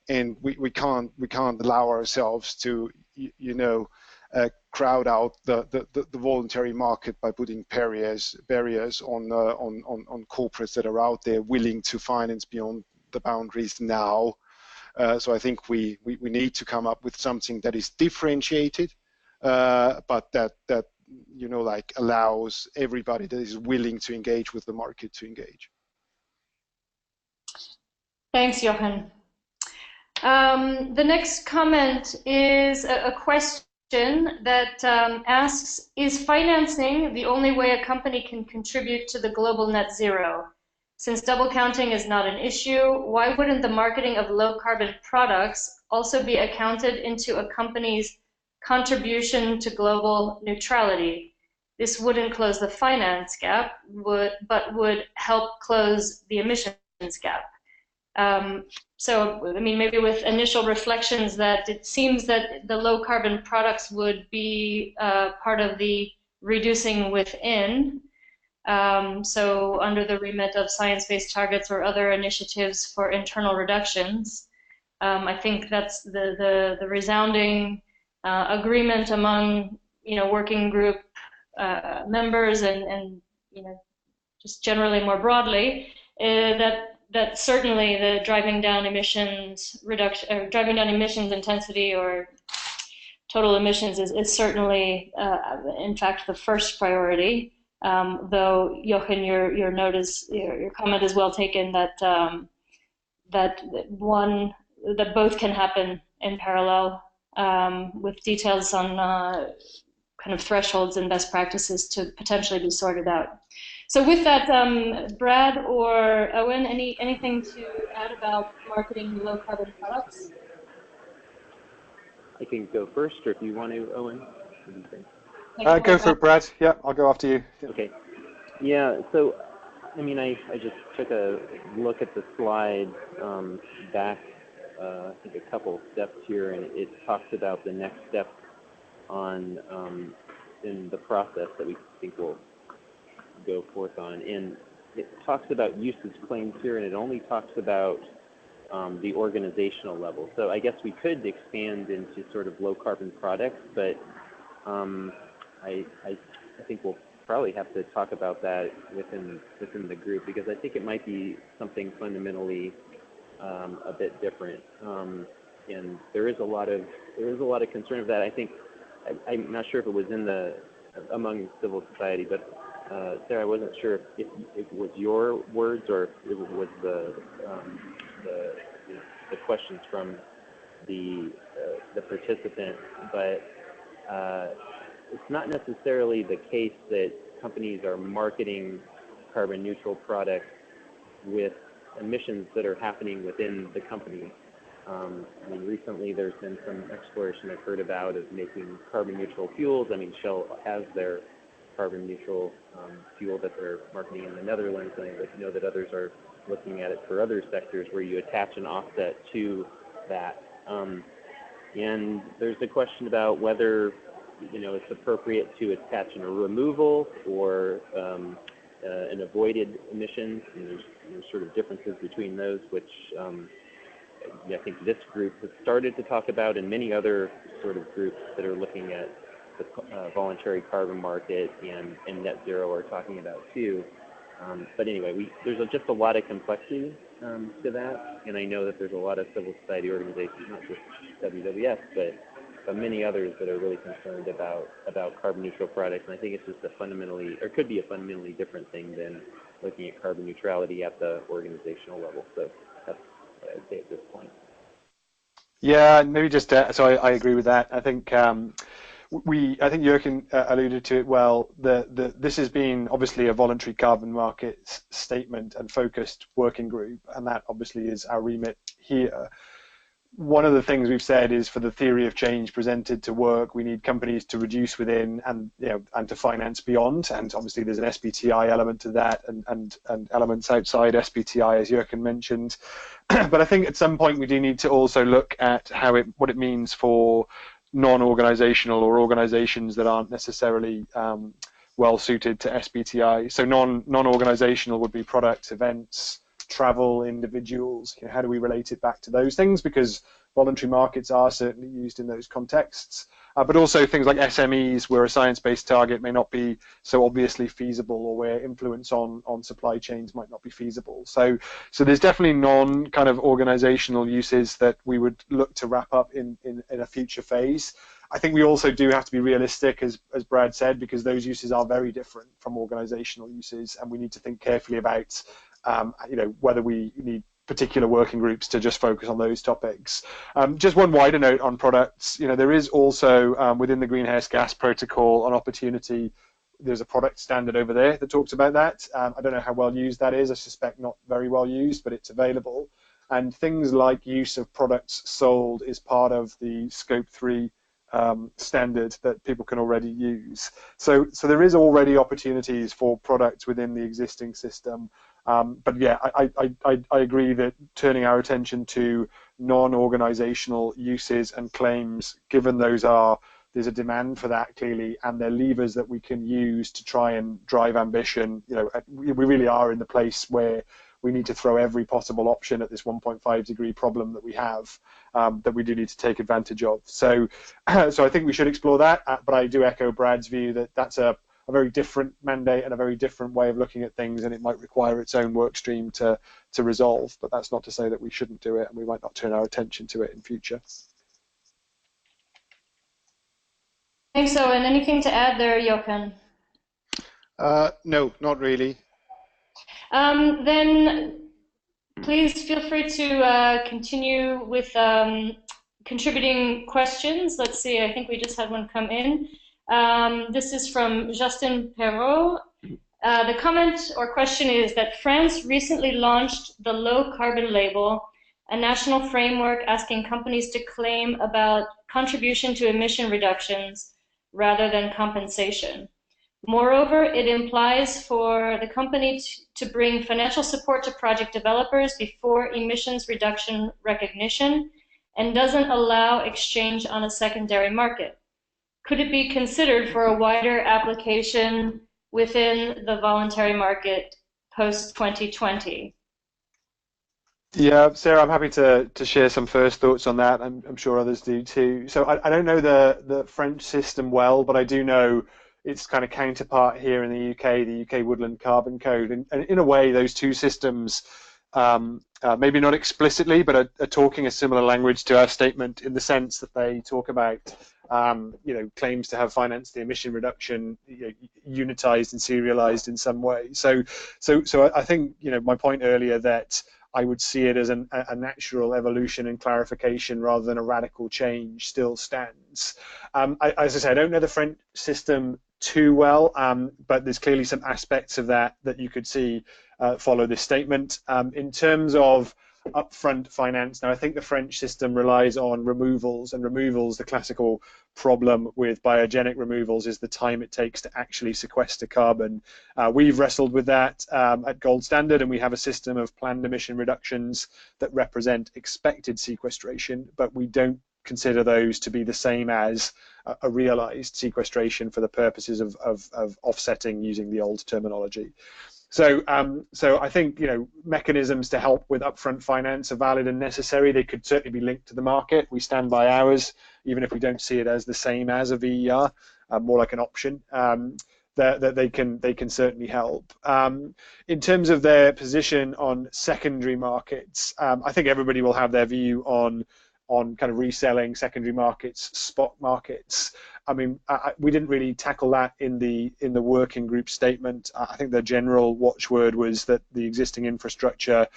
and we can't allow ourselves to crowd out the voluntary market by putting barriers on corporates that are out there willing to finance beyond the boundaries now. So I think we need to come up with something that is differentiated, but that like allows everybody that is willing to engage with the market to engage. Thanks, Jochen. The next comment is a question that asks, is financing the only way a company can contribute to the global net zero? Since double counting is not an issue, why wouldn't the marketing of low carbon products also be accounted into a company's contribution to global neutrality? This wouldn't close the finance gap, but would help close the emissions gap. So, I mean, maybe with initial reflections that it seems that the low carbon products would be part of the reducing within. So under the remit of science-based targets or other initiatives for internal reductions, I think that's the resounding agreement among working group members and just generally more broadly that certainly the driving down emissions reduction or driving down emissions intensity or total emissions is certainly in fact the first priority. Though Jochen, your comment is well taken that that both can happen in parallel, with details on kind of thresholds and best practices to potentially be sorted out. So with that, Brad or Owen, anything to add about marketing low carbon products? I can go first, or if you want to, Owen. What do you think? Go for it, Brad. Yeah, I'll go after you. Yeah. Okay. Yeah, so, I mean, I just took a look at the slide back, I think a couple steps here, and it talks about the next step on in the process that we think will go forth on. And it talks about usage claims here, and it only talks about the organizational level. So I guess we could expand into sort of low carbon products, but I think we'll probably have to talk about that within the group, because I think it might be something fundamentally a bit different. And there is a lot of concern of that. I think I'm not sure if it was among civil society, but Sarah, I wasn't sure if it was your words or if it was the questions from the participant, but it's not necessarily the case that companies are marketing carbon neutral products with emissions that are happening within the company. I mean, recently there's been some exploration I've heard about of making carbon neutral fuels. I mean, Shell has their carbon neutral fuel that they're marketing in the Netherlands, and I know that others are looking at it for other sectors where you attach an offset to that. And there's a question about whether it's appropriate to attach a removal or an avoided emission. And there's sort of differences between those, which I think this group has started to talk about, and many other sort of groups that are looking at the voluntary carbon market and net zero are talking about too. But anyway, there's just a lot of complexity to that, and I know that there's a lot of civil society organizations, not just WWF, but many others that are really concerned about carbon neutral products. And I think it's just could be a fundamentally different thing than looking at carbon neutrality at the organizational level. So that's what I would say at this point. Yeah, maybe just so I agree with that. I think I think Jochen alluded to it well. This has been obviously a voluntary carbon market statement and focused working group, and that obviously is our remit here. One of the things we've said is for the theory of change presented to work, we need companies to reduce within and to finance beyond. And obviously there's an SBTI element to that and elements outside SBTI, as Jochen mentioned. But I think at some point we do need to also look at what it means for non-organizational or organizations that aren't necessarily well suited to SBTI. So non-organizational would be products, events, travel individuals, how do we relate it back to those things? Because voluntary markets are certainly used in those contexts, but also things like SMEs, where a science-based target may not be so obviously feasible, or where influence on supply chains might not be feasible. So there's definitely non-kind of organizational uses that we would look to wrap up in a future phase. I think we also do have to be realistic, as Brad said, because those uses are very different from organizational uses, and we need to think carefully about whether we need particular working groups to just focus on those topics. Just one wider note on products, there is also within the Greenhouse Gas Protocol an opportunity. There's a product standard over there that talks about that. I don't know how well used that is. I suspect not very well used, but it's available. And things like use of products sold is part of the Scope 3 standard that people can already use. So there is already opportunities for products within the existing system. But yeah, I agree that turning our attention to non-organizational uses and claims, given there's a demand for that clearly, and they're levers that we can use to try and drive ambition. We really are in the place where we need to throw every possible option at this 1.5 degree problem that we have, that we do need to take advantage of. So I think we should explore that, but I do echo Brad's view that that's a very different mandate and a very different way of looking at things, and it might require its own work stream to resolve, but that's not to say that we shouldn't do it and we might not turn our attention to it in future. Thanks, Owen. Anything to add there, Jochen? No, not really. Then please feel free to continue with contributing questions. Let's see, I think we just had one come in. This is from Justin Payroll. The comment or question is that France recently launched the low carbon label, a national framework asking companies to claim about contribution to emission reductions rather than compensation. Moreover, it implies for the company to bring financial support to project developers before emissions reduction recognition and doesn't allow exchange on a secondary market. Could it be considered for a wider application within the voluntary market post-2020? Yeah, Sarah, I'm happy to share some first thoughts on that. I'm sure others do too. So I don't know the French system well, but I do know its kind of counterpart here in the UK Woodland Carbon Code. And in a way, those two systems, maybe not explicitly, but are talking a similar language to our statement, in the sense that they talk about claims to have financed the emission reduction, unitized and serialized in some way. So I think my point earlier that I would see it as a natural evolution and clarification rather than a radical change still stands. As I say, I don't know the French system too well, but there's clearly some aspects of that you could see follow this statement. In terms of upfront finance, now I think the French system relies on removals, and removals, the classical problem with biogenic removals is the time it takes to actually sequester carbon. We've wrestled with that at Gold Standard, and we have a system of planned emission reductions that represent expected sequestration, but we don't consider those to be the same as a realized sequestration for the purposes of offsetting using the old terminology. So I think mechanisms to help with upfront finance are valid and necessary. They could certainly be linked to the market. We stand by ours, even if we don't see it as the same as a VER, more like an option. That they can certainly help. In terms of their position on secondary markets, I think everybody will have their view on kind of reselling, secondary markets, spot markets. I mean, we didn't really tackle that in the working group statement. I think the general watchword was that the existing infrastructure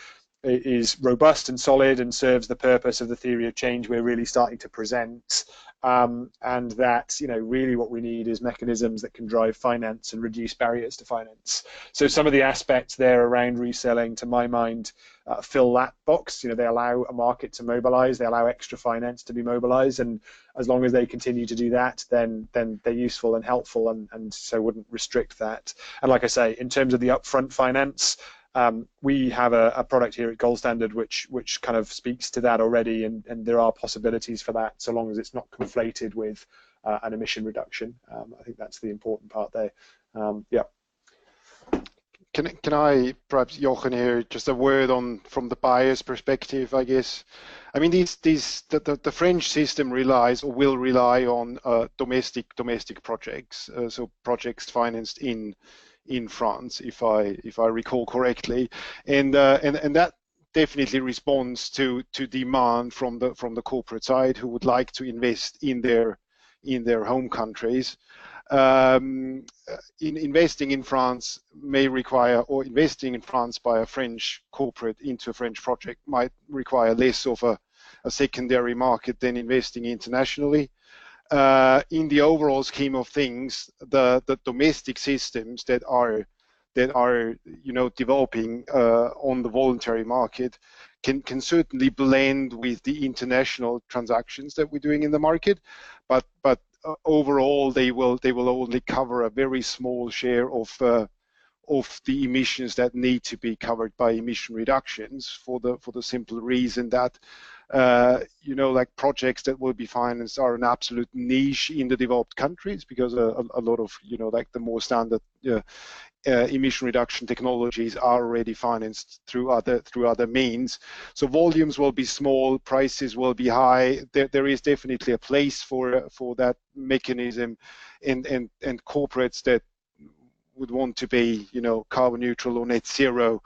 is robust and solid and serves the purpose of the theory of change we're really starting to present, and that really what we need is mechanisms that can drive finance and reduce barriers to finance. So some of the aspects there around reselling, to my mind, fill that box. They allow a market to mobilize, they allow extra finance to be mobilized, and as long as they continue to do that, then they're useful and helpful, and so wouldn't restrict that. And like I say, in terms of the upfront finance, we have a product here at Gold Standard which kind of speaks to that already, and there are possibilities for that, so long as it's not conflated with an emission reduction. I think that's the important part there. Yeah. can I perhaps, Jochen here, just a word on from the buyer's perspective, I guess. I mean, the French system relies or will rely on domestic projects, so projects financed in France, if I recall correctly, and that definitely responds to demand from the corporate side who would like to invest in their home countries. Investing in France may require, or investing in France by a French corporate into a French project might require less of a secondary market than investing internationally. In the overall scheme of things, the domestic systems that are developing on the voluntary market can certainly blend with the international transactions that we're doing in the market, but overall they will only cover a very small share of the emissions that need to be covered by emission reductions, for the simple reason that like projects that will be financed are an absolute niche in the developed countries, because a lot of like the more standard emission reduction technologies are already financed through other means. So volumes will be small, prices will be high. There is definitely a place for that mechanism, and corporates that would want to be carbon neutral or net zero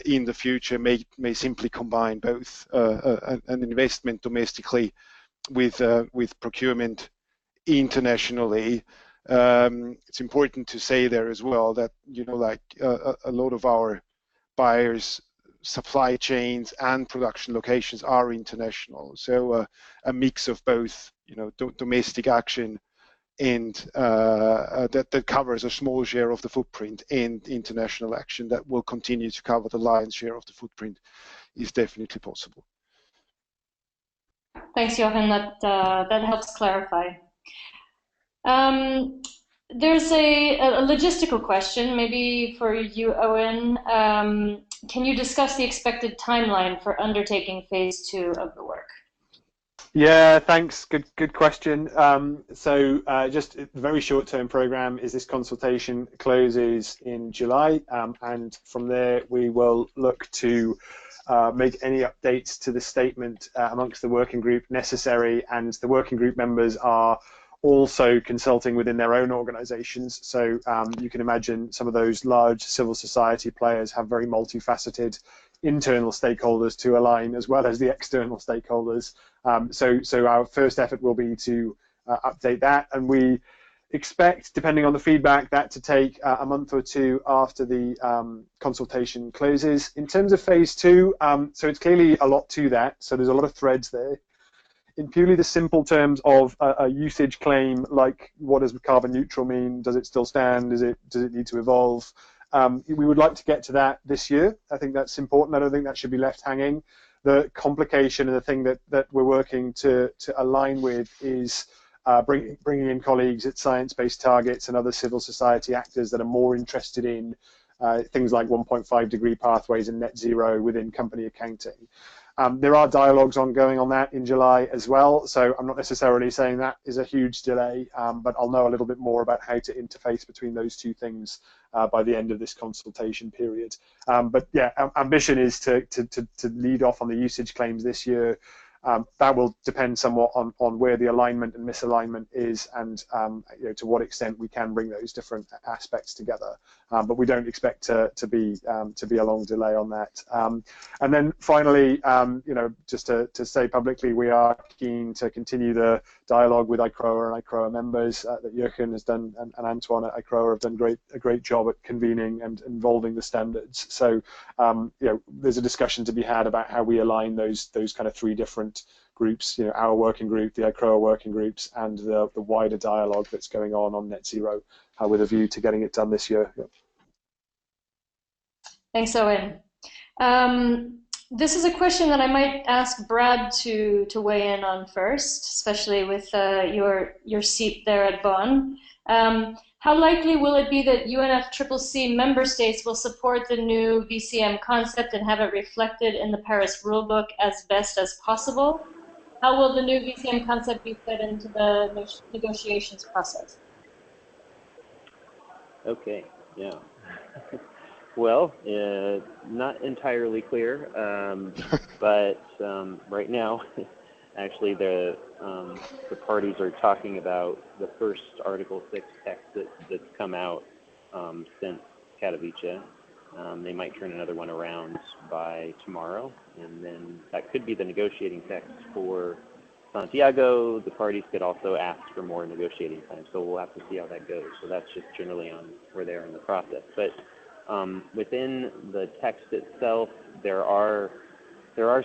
in the future may simply combine both an investment domestically with procurement internationally. It's important to say there as well that like a lot of our buyers' supply chains and production locations are international, so a mix of both domestic action and that covers a small share of the footprint, and international action that will continue to cover the lion's share of the footprint is definitely possible. Thanks, Jochen. That helps clarify. There's a logistical question, maybe for you, Owen. Can you discuss the expected timeline for undertaking phase 2 of the work? Yeah, thanks. Good question. So just a very short-term program is this consultation closes in July, and from there we will look to make any updates to the statement amongst the working group necessary, and the working group members are also consulting within their own organizations. So you can imagine some of those large civil society players have very multifaceted internal stakeholders to align, as well as the external stakeholders. So our first effort will be to update that, and we expect, depending on the feedback, that to take a month or two after the consultation closes. In terms of phase 2, so it's clearly a lot to that, so there's a lot of threads there. In purely the simple terms of a usage claim, like what does carbon neutral mean? Does it still stand? Does it need to evolve? We would like to get to that this year. I think that's important. I don't think that should be left hanging. The complication and the thing that we're working to align with is bringing in colleagues at science-based targets and other civil society actors that are more interested in things like 1.5-degree pathways and net zero within company accounting. There are dialogues ongoing on that in July as well, so I'm not necessarily saying that is a huge delay, but I'll know a little bit more about how to interface between those two things by the end of this consultation period. But yeah, our ambition is to lead off on the usage claims this year. That will depend somewhat on where the alignment and misalignment is, and to what extent we can bring those different aspects together. But we don't expect to be a long delay on that. And then finally, just to say publicly, we are keen to continue the dialogue with ICROA and ICROA members that Jochen has done, and Antoine at ICROA have done a great job at convening and involving the standards. So there's a discussion to be had about how we align those kind of three different groups, our working group, the ICROA working groups, and the wider dialogue that's going on net zero, with a view to getting it done this year. Yep. Thanks, Owen. This is a question that I might ask Brad to weigh in on first, especially with your seat there at Bonn. How likely will it be that UNFCCC member states will support the new VCM concept and have it reflected in the Paris rulebook as best as possible? How will the new VCM concept be fed into the negotiations process? Okay, yeah. Well, not entirely clear, but right now, actually, the parties are talking about the first Article 6 text that's come out since Katowice. They might turn another one around by tomorrow, and then that could be the negotiating text for Santiago. The parties could also ask for more negotiating time, so we'll have to see how that goes. So that's just generally on where they are in the process. But within the text itself, there are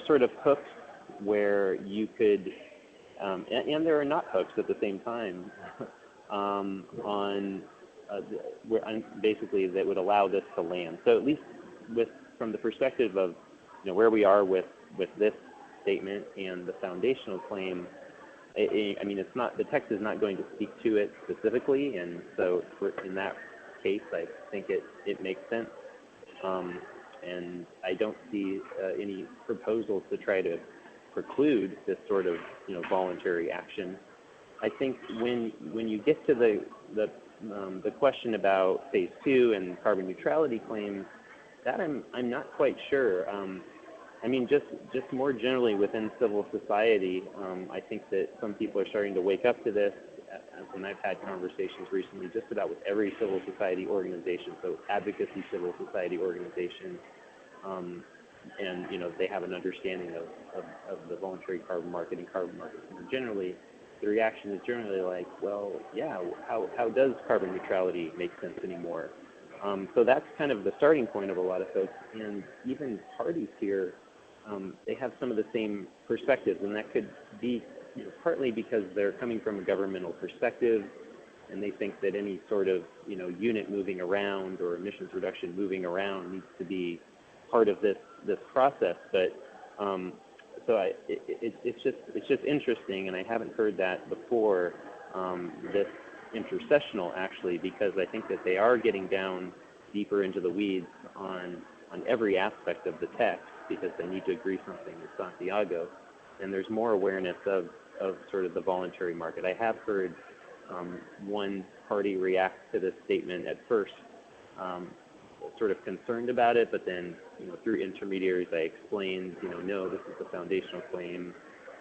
sort of hooks where you could, and there are not hooks at the same time, basically that would allow this to land. So at least from the perspective of where we are with this statement and the foundational claim, I mean, it's not, the text is not going to speak to it specifically, and so in that case, I think it makes sense. And I don't see any proposals to try to preclude this sort of voluntary action. I think when you get to the question about phase 2 and carbon neutrality claims, that I'm not quite sure. I mean, just more generally within civil society, I think that some people are starting to wake up to this. And I've had conversations recently just about with every civil society organization, so advocacy civil society organization, and they have an understanding of the voluntary carbon market and carbon markets more generally. The reaction is generally like, well, yeah, how does carbon neutrality make sense anymore? So that's kind of the starting point of a lot of folks, and even parties here, they have some of the same perspectives, and that could be partly because they're coming from a governmental perspective, and they think that any sort of unit moving around or emissions reduction moving around needs to be part of this process. But so it's just interesting, and I haven't heard that before, this intercessional actually, because I think that they are getting down deeper into the weeds on every aspect of the text, because they need to agree something with Santiago, and there's more awareness of sort of the voluntary market. I have heard one party react to this statement at first, sort of concerned about it, but then through intermediaries I explained, no, this is the foundational claim,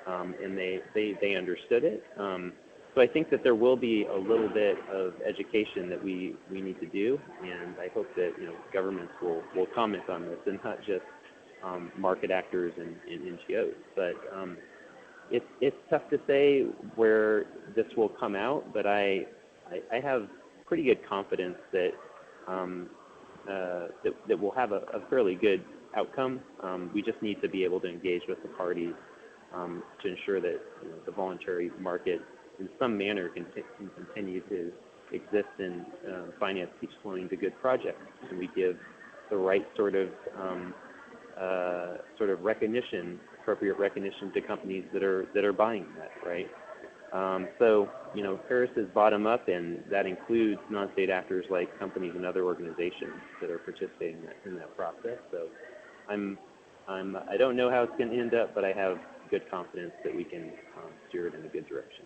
and they understood it. So I think that there will be a little bit of education that we need to do, and I hope that governments will comment on this, and not just market actors and NGOs. But it's tough to say where this will come out, but I have pretty good confidence that that we'll have a fairly good outcome. We just need to be able to engage with the parties to ensure that the voluntary market in some manner can continue to exist and finance keeps flowing to good projects, and we give the right sort of recognition, appropriate recognition to companies that are buying that, right? So Paris is bottom up, and that includes non-state actors like companies and other organizations that are participating in that process. So I don't know how it's going to end up, but I have good confidence that we can steer it in a good direction.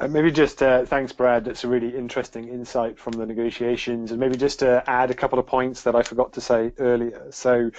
Maybe just thanks, Brad. That's a really interesting insight from the negotiations, and maybe just to add a couple of points that I forgot to say earlier. So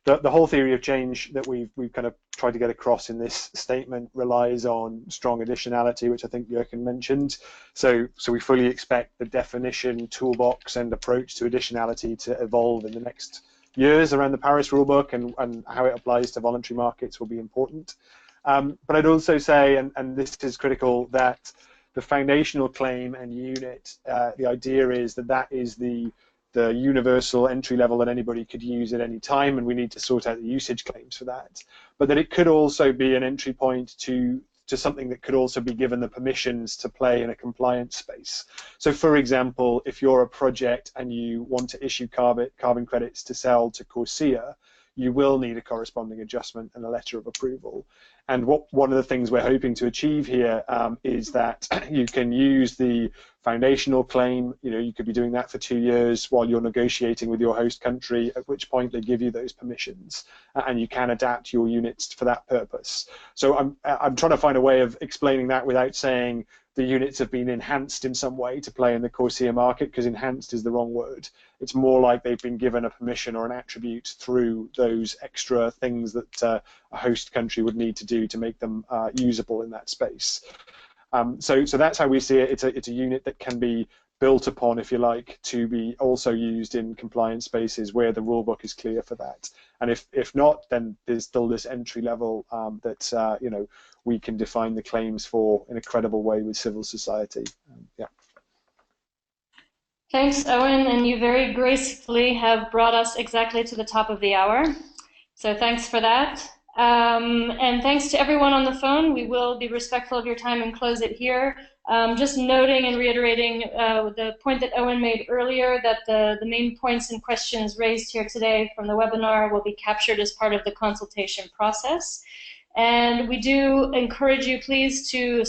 the whole theory of change that we've kind of tried to get across in this statement relies on strong additionality, which I think Jochen mentioned. So we fully expect the definition, toolbox, and approach to additionality to evolve in the next years around the Paris rulebook, and how it applies to voluntary markets will be important. But I'd also say, and this is critical, that the foundational claim and unit, the idea is that is the universal entry level that anybody could use at any time, and we need to sort out the usage claims for that. But that it could also be an entry point to something that could also be given the permissions to play in a compliance space. So for example, if you're a project and you want to issue carbon credits to sell to Corsia, you will need a corresponding adjustment and a letter of approval. And one of the things we're hoping to achieve here is that you can use the foundational claim. You could be doing that for 2 years while you're negotiating with your host country, at which point they give you those permissions, and you can adapt your units for that purpose. So I'm trying to find a way of explaining that without saying the units have been enhanced in some way to play in the CORSIA market, because enhanced is the wrong word. It's more like they've been given a permission or an attribute through those extra things that a host country would need to do to make them usable in that space. So that's how we see it. It's a unit that can be built upon, if you like, to be also used in compliance spaces where the rulebook is clear for that. And if not, then there's still this entry level that you know, we can define the claims for in a credible way with civil society. Yeah. Thanks, Owen, and you very gracefully have brought us exactly to the top of the hour. So thanks for that. And thanks to everyone on the phone. We will be respectful of your time and close it here. Just noting and reiterating the point that Owen made earlier, that the main points and questions raised here today from the webinar will be captured as part of the consultation process. And we do encourage you, please, to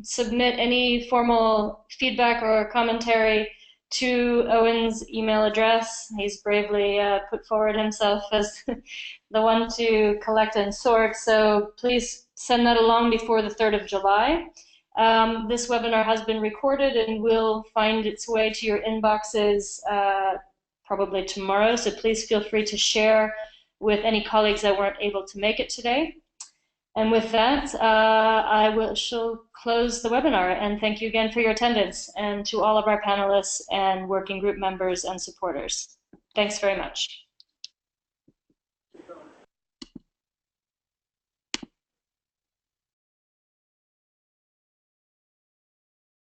submit any formal feedback or commentary to Owen's email address. He's bravely put forward himself as the one to collect and sort, so please send that along before the 3rd of July. This webinar has been recorded and will find its way to your inboxes probably tomorrow, so please feel free to share with any colleagues that weren't able to make it today. And with that, I shall close the webinar, and thank you again for your attendance, and to all of our panelists and working group members and supporters. Thanks very much.